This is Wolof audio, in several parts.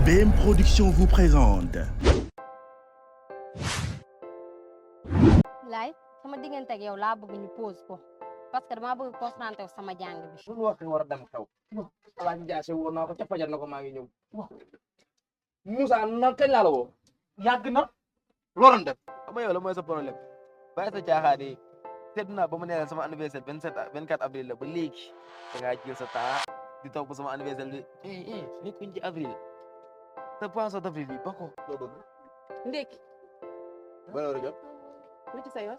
BM Production vous présente. Laay sama diggante ak yow laa bëgg ñu pause ko parce que dama bëgg concentré wu sama jàng bi. lu wax war a dem xew Alaaji Jaase woo naa ko ca fajar na ko maa ngi ñëw Moussa na kañ laa la woo yàgg na looloon def ama yow la mooy sa problème bàyyi sa caaxaan yi seetlu naa ba mu nee sama anniversaire 24 avril la ba léegi da ngaa jël sa temps di toog ba sama anniversaire bi nekkuñ ci avril sa poisson d'avril bi ba ko loo bëgg ndékki ba la war a jot lu ci sa yoon.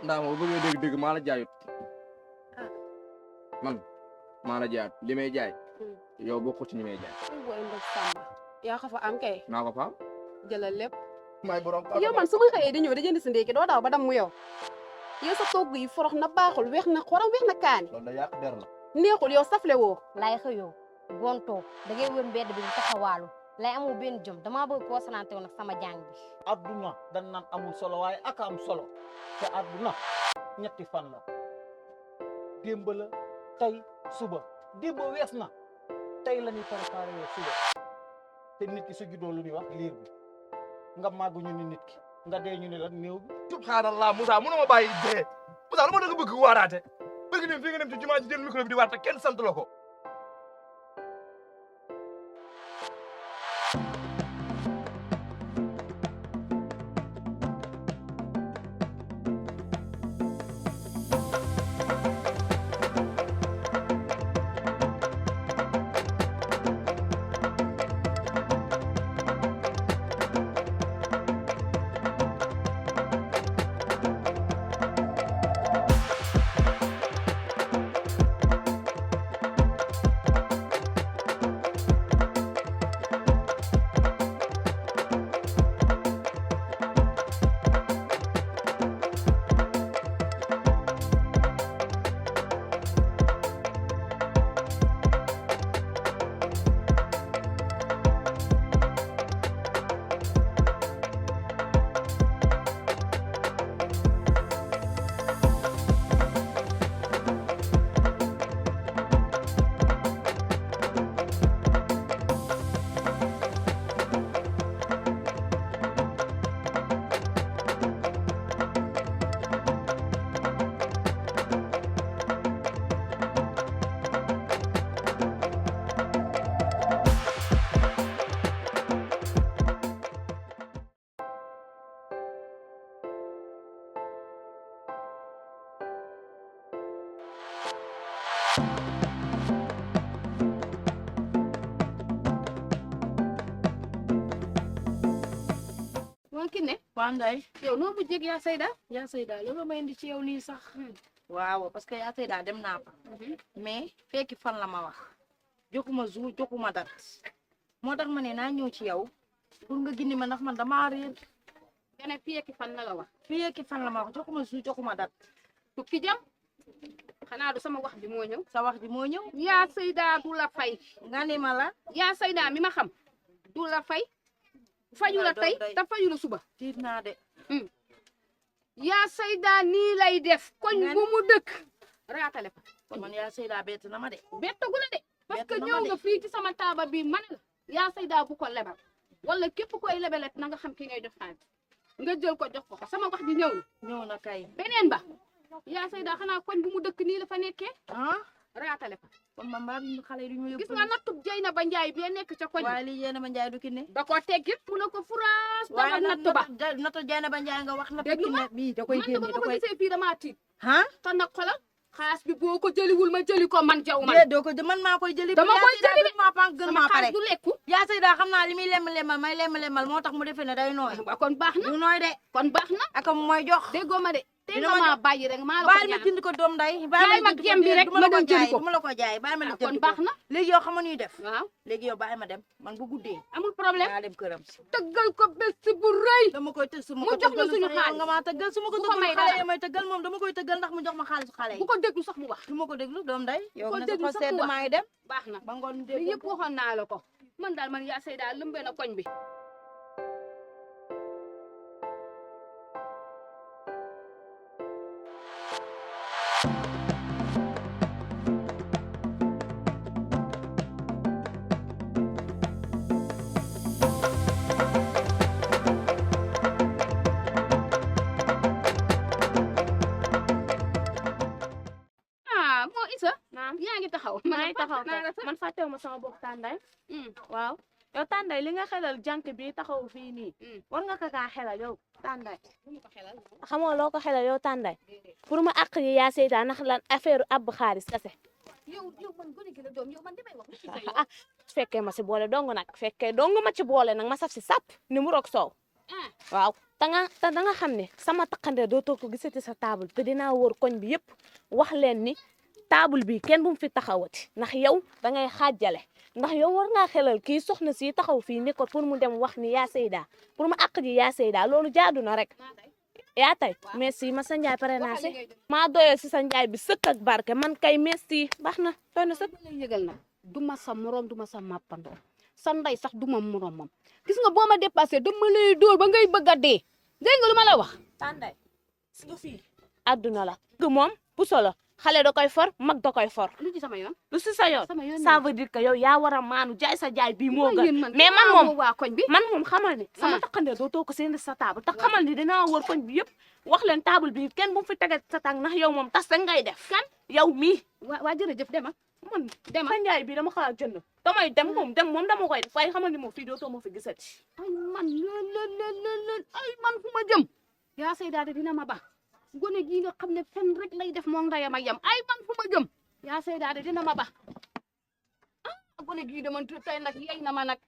ndaa ma bu bëggee dégg-dégg maa la jaayut man maa la jaayut li may jaay yow boo ko ci ñi may jaay booy ndox Samba yaa ko fa am kay naa ko faam jëlal lépp maay borom yow man su ma xëyee di ñëw di jënd si ndékki doo daw ba dam mu yow sa togg yi forox na baaxul weex na xorom weex na kaani loolu da yàq der la neexul yow safle woo Laay xëyoo gontoo da ngay wër mbedd bi di taxawaalu lay amoo benn jom damaa bëgg concentré wu nag sama jàng bi. adduna dañ naan amul solo waaye ak am solo te adduna ñetti fan la démb la tey suba démb wees na tey la ñuy préparé suba te nit ki su juddoo lu ñuy wax liir bi nga màgg ñu ni nit ki nga dee ñu ne la néew bi. subhanallah Moussa mënoo ma bàyyi dee Moussa lu ma dëgg bëgg waaraate bëgg dem fi nga dem ci jumaa ji jël micro bi di waat te kenn sant la ko waa ki ne waa Ndeye yow noo bu jég yaa sayda yaa Seyda loolu ma indi ci yow nii sax waaw parce que yaa Seyda dem naa fa mais fekki fan la ma wax joxuma jour joxuma date moo tax ma ne naa ñëw ci yow pour nga gindi ma ndax man damaa réer nga ne fii fan la wax fekki fan la ma wax joxuma jour joxuma date tukki jam xanaa du sama wax bi moo ñëw sa wax ji moo ñëw yaa sayda du la fay nga ne ma la yaa sayda mi ma xam du la fay fayu la tey te fayu la suba tiit naa de yaa sayda nii lay def koñ bu mu dëkk raatale fa kon man yaa Seyda bett na ma de bettagu la de parce que Bett na ma ñëw de. nga fii ci sama taaba bi man la yaa sayda bu ko lebal wala képp koy lebelet na nga xam ki ngay jox xaalis nga jël ko jox ko sama wax ji ñëw na ñëw na kay beneen ba yaa sayda xanaa koñ bu mu dëkk nii la fa nekkee ah raatale fa kon man mbaa ñu xale yi duñu yóbbu gis nga nattub jay na ba njaay bi nekk ca koñ waaye lii yéena ma Njaay du ki ne da ko teggit mu ne ko France waaye dama natt ba natt Jeena ba Njaay nga wax na déglu ma bii da koy man génne ba da ma ko koy gisee fii damaa tiit ah te nag xolal xaas bi boo ko jëliwul ma jëli ko man jaw man dee doo ko man maa koy jëli dama koy jëli de maa pank gën sama maa pare xaas du lekku yaa Seyda xam naa li muy lemal may lemal moo tax mu defee ne day nooy waaw kon baax na du nooy de kon baax na ak mooy jox déggoo ma de te Dina nga ma maa bàyyi rek maa la ko bàyyi ma ñaan jënd ko doom nday Jaay ma gem bi rek ma dem jëli ko. du ma la ko jaay bàyyi ma la ah jënd kon ko baax na léegi yow xam nga ñuy def waaw léegi yow bàyyi ma dem man bu guddee amul problème naa dem këram tëggal ko bés bu rëy dama koy tëgg su ma Mu ko jox la tëggal suñu sax yow xaalis. nga maa tëggal su ma ko Bu ko may tëggal xale dara. yi may tëggal moom dama koy tëggal ndax mu jox ma xaalisu xale yi bu ko déglu sax mu wax du ma ko déglu doom nday yow ko na déglu ko sax sedd mu wax. maa ngi dem baax na ba ngoon li dégg yëpp waxoon naa la ko man daal man yaa Seyda lëmbee na koñ bi waaw moo Isa naam yaa ngi taxaw maa ngi taxaw man fàttewu ma sama bopp tànday waaw yow tànday li nga xelal jànk bi taxaw fii nii war nga ko kaa xelal yow tànday xamoo loo ko xelal yow tànday pour ma àq yi yaa seydaa ndax lan affaire ab xaalis kese yow man gone gi la doom yow man damay wax fekkee ma si boole dong nag fekkee dong ma ci boole nag ma saf si sap ni mu roog soow waaw da nga xam ne sama taqandeer dootoo ko gisati sa table te dinaa wër koñ bi yëpp wax leen ni table bi kenn bu mu fi taxawati ndax yow da ngay xaajale ndax yow war ngaa xelal kii soxna si taxaw fii ni ko pour mu dem wax ni yaa seydaa pour ma àq ji yaa seydaa loolu jaadu na rek yaa tey merci ma sa njaay pare naa si maa doyoo si sa njaay bi sëkk ak barke man kay merci baax na doy na sëkk lay yëgal nag du ma sa morom du ma sa mappandoo sa ndey sax du ma moromam gis nga boo ma dépassé dama lay dóor ba ngay bëgg a dee dégg nga lu ma la wax tànday si nga fii adduna la gu moom bu solo xale da koy for mag da koy for lu ci sama yoon lu si sa yoon sama yoon ça veut dire que yow yaa war a maanu jaay sa jaay bii moo gën mais mais man moom waa koñ bi man moom xamal ne sama taqandee doo toog ko seen sa table te xamal ni dinaa wër koñ bi yëpp wax leen table bi kenn bu mu fi tege sa tànk ndax yow moom tas rek ngay def kan yow mii waa jërëjëf dema man dema sa njaay bi dama xalaat jënd damay dem moom dama koy def waaye xamal ni moom fii dootoo ma fi gisati ay man lëlëlëlël ay man fu ma jëm yaa Seydaa de dina ma ba gone gii nga xam ne fen rek lay def moo ndeyam ak yam ay man fu ma jëm yaa Seydaa de dina ma ba gone gii de man tey nag yey na ma nag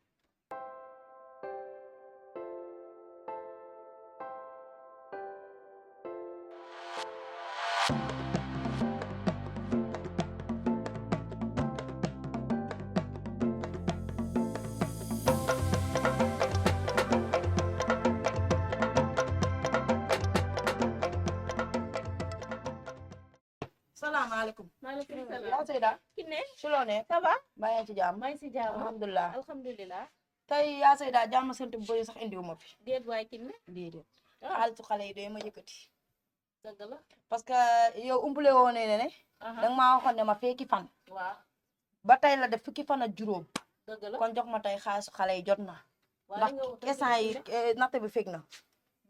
salaamaaleykum. maaleykum salaam yaa Seydaa. Kiné si loo ne. ça va baa ngi ci jàmm. maa ngi si jàmm alhamdulilah. alhamdulilah tey yaa Seydaa jàmm sant bu bëri sax indiwu ma fi. déet waay Kiné déedéet. xaalisu xale yi doy ma yëkkati. dëgg la parce que yow umpule woo ne ne. danga maa waxoon ne ma fekki fan. waaw ba tey la def fukki fan ak juróom. dëgg la kon jox ma tey xaalisu xale yi jot na. ndax instant yi natt bi fekk na.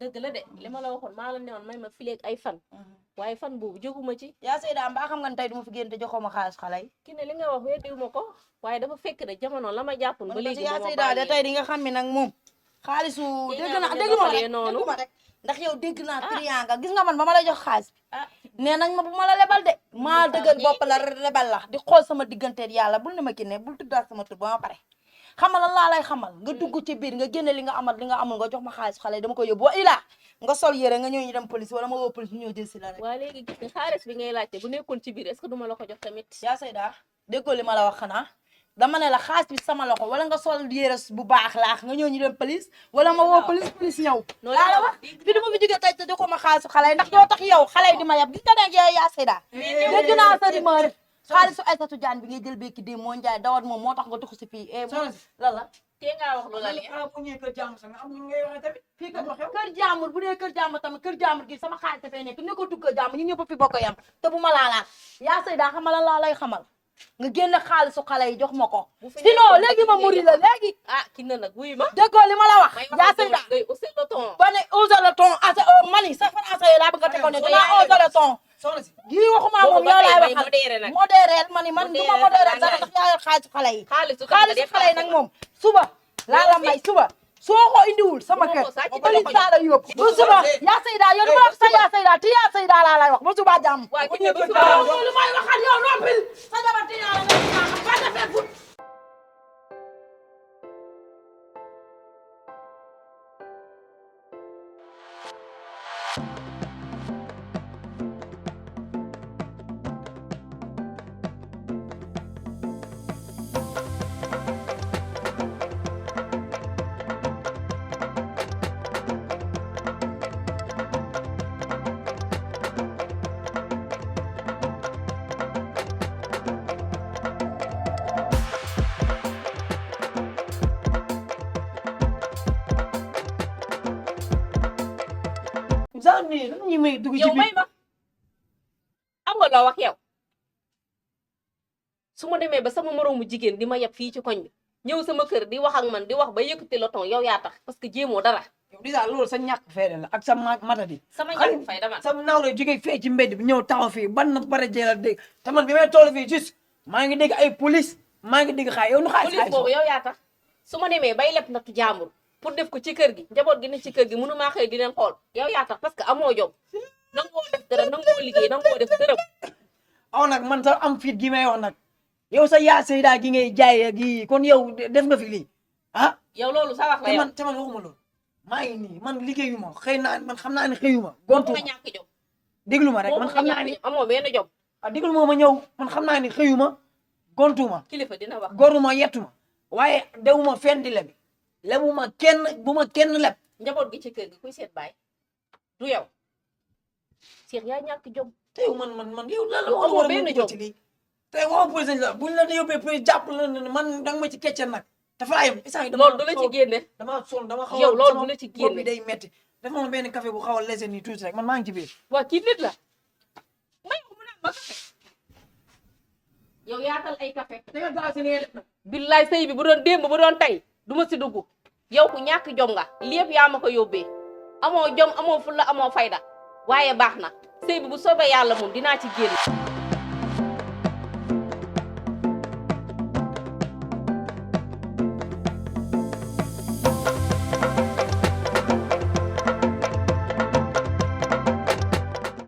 dëgg la de li ma la waxoon maa la newoon may ma fileeg ay fan waaye fan boobu jóguma ci yaa Seydaa mbaa xam nga ne tey du ma fi génn te joxoo ma xaalis xale yi. Kiné li nga wax weddiwu ma ko waaye dafa fekk de jamono la ma jàppoon ba léegi yaa Seydaa de tey di nga xam ne nag moom xaalisu dégg naa dégg ma rek dégg ma rek ndax yow dégg naa client nga gis nga man ba ma lay jox xaalis bi nee nañ ma bu ma la lebal de maa dëggal bopp la lebal la di xool sama digganteeg yàlla bul ne ma Kiné bul tuddaat sama tur ba ma pare xamal lan laa lay xamal nga dugg ci biir nga génne li nga amal li nga amul nga jox ma xaalis xale yi dama ko yóbbu wa ilaa nga sol yére nga ñëw ñu dem police wala ma woo police ñu ñëw jël si la rek waa léegi gis nga xaalis bi ngay laajte bu nekkoon ci biir est-ce que duma la ko jox tamit yaa Seydaa déggoo li ma la wax xanaa dama ne la xaalis bi sama loxo wala nga sol yére bu baax laax nga ñëw ñu dem police wala ma woo police ñëw laa la wax fi dama fi jóge tey te joxoo ma xaalisu xale yi ndax yoo tax yow xale yi di ma yab gis nga ne yaa Seydaa dégg naa sa rumeur xaalisu Aïssatou Diagne bi ngay jël béeki dé moo njaay dawat moom moo tax nga tuxu si fii lan la tee ngaa wax lu la li kër jàmm sax nga am ñu ngay waxee tamit fii kat waxew kër jàmbur bu dee kër jàmbur tamit kër jàmbur gi sama xaalis dafay nekk ne ko tugg kër jàmbur ñu ñëpp fi bokk yam te bu ma laalaat yaa Seydaa xamal lan laa lay xamal nga génne xaalisu xale yi jox ma ko sinon léegi ma muri la léegi ah Kiné nag wuy ma déggoo li ma la wax yaa Seydaa ngay aussi le ton ba ne ose le ton asa mani sa français yi laa bëgg a tegoon ne dinaa ose le ton soxna si yii waxuma moom yow laay waxal modéré nag modéré man du ma modéré dara ndax yaa yor xaalisu xale yi xaalisu xale yi nag moom suba laa la may suba soo ko indiwul sama kër police laa la yóbbu ba suba yaa Seydaa yow dama wax sa yaa Seydaa te yaa Seydaa laa lay wax ba suba jàmm lu may waxal yow noppil sa jabar te yaa la ba defee fut sax nii lan ñuy may dugg ci yow may biir ma am nga loo wax yow su ma demee ba sama moroomu jigéen di ma yeb fii ci koñ bi ñëw sama kër di wax ak man di wax ba yëkkati la ton yow yaa tax parce que jéemoo dara yow déjà loolu sa ñàkk fayda la ak sa matadi. sama ñàkk fayda man. sama naaw la jógee fee ci mbedd bi ñëw taxaw fii ban na pare jëla dégg te man bi may toll fii juste maa ngi dégg ay police maa ngi dégg xaay yow nu xaalis police boobu yow yaa tax su ma demee bay leb nattu jàmbur pour def ko ci kër gi njaboot gi ne ci kër gi mënu maa xëy di leen xool yow yaa tax parce que amoo jom nangoo def dara nangoo liggéey nangoo def dërëm. aw nag man sa am fit gi may wax nag yow sa yaa Seyda gi ngay jaay gi kon yow def nga fi lii ah. yow loolu sa wax la yow te man waxuma loolu maa ngi nii man liggéeyuma xëy naa man xam naa ne xëyuma gontu nga ñàkk jom déglu ma rek man xam naa ni amoo benn jom. ah déglu ma ñëw man xam naa ni xëyuma gontuma kilifa dina wax goruma yettuma waaye dewuma fenn di lebi lebuma kenn bu ma kenn leb njaboot gi ci kër gi kuy seet baay du yow Cheikh yaa ñàkk jom. te yow man yow lan la yow amoo benn jom ci lii te waxu police la buñ la yóbbee police jàpp la man danga ma ci keccel nag dafa ayam instant loolu du la ci génne dama sonn dama xaw yow loolu du la ci bopp génne bi day metti dafa ma benn café bu xaw a lese nii tuuti rek man maa ngi ci biir waa kii nit la may ko mu naan ma café yow yaatal ay café billaay sëy bi bu doon démb bu doon tey du ma si dugg yow ku ñàkk jom nga lépp yaa ma ko yóbbee amoo jom amoo fulla amoo fayda waaye baax na sëy bi bu soobee yàlla moom dinaa ci génn